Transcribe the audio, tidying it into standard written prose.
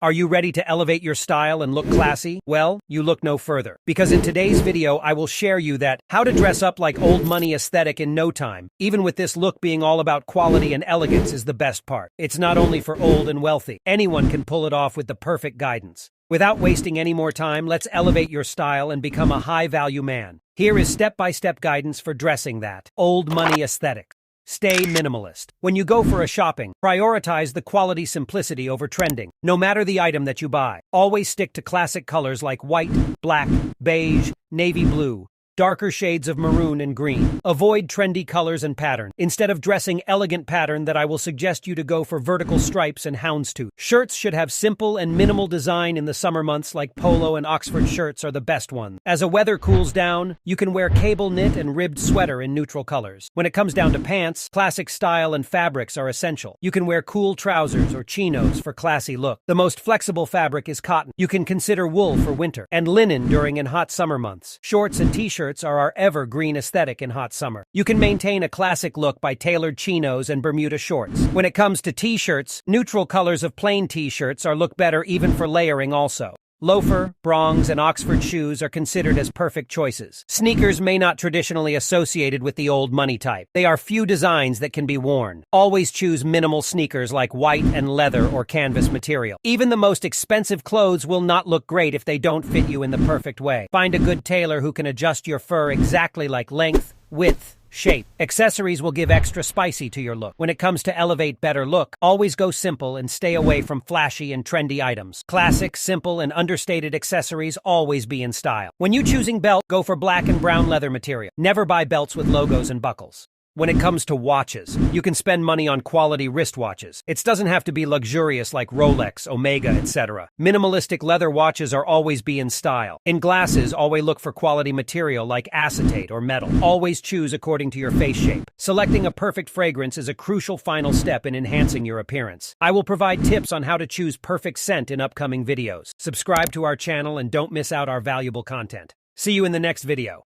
Are you ready to elevate your style and look classy? Well, you look no further. Because in today's video, I will share you that how to dress up like old money aesthetic in no time. Even with this look being all about quality and elegance is the best part. It's not only for old and wealthy. Anyone can pull it off with the perfect guidance. Without wasting any more time, let's elevate your style and become a high-value man. Here is step-by-step guidance for dressing that old money aesthetic. Stay minimalist. When you go for a shopping, prioritize the quality simplicity over trending. No matter the item that you buy, always stick to classic colors like white, black, beige, navy blue, darker shades of maroon and green. Avoid trendy colors and patterns. Instead of dressing elegant pattern that I will suggest you to go for vertical stripes and houndstooth. Shirts should have simple and minimal design in the summer months like polo and Oxford shirts are the best ones. As the weather cools down, you can wear cable knit and ribbed sweater in neutral colors. When it comes down to pants, classic style and fabrics are essential. You can wear cool trousers or chinos for classy look. The most flexible fabric is cotton. You can consider wool for winter and linen during and hot summer months. Shorts and t-shirts are our evergreen aesthetic in hot summer. You can maintain a classic look by tailored chinos and Bermuda shorts. When it comes to t-shirts, neutral colors of plain t-shirts are look better even for layering also. Loafer, bronze, and Oxford shoes are considered as perfect choices. Sneakers may not traditionally associated with the old money type. They are few designs that can be worn. Always choose minimal sneakers like white and leather or canvas material. Even the most expensive clothes will not look great if they don't fit you in the perfect way. Find a good tailor who can adjust your fur exactly like length, width, shape. Accessories will give extra spicy to your look. When it comes to elevate better look, always go simple and stay away from flashy and trendy items. Classic, simple, and understated accessories always be in style. When you choosing belt, go for black and brown leather material. Never buy belts with logos and buckles. When it comes to watches, you can spend money on quality wristwatches. It doesn't have to be luxurious like Rolex, Omega, etc. Minimalistic leather watches are always be in style. In glasses, always look for quality material like acetate or metal. Always choose according to your face shape. Selecting a perfect fragrance is a crucial final step in enhancing your appearance. I will provide tips on how to choose perfect scent in upcoming videos. Subscribe to our channel and don't miss out our valuable content. See you in the next video.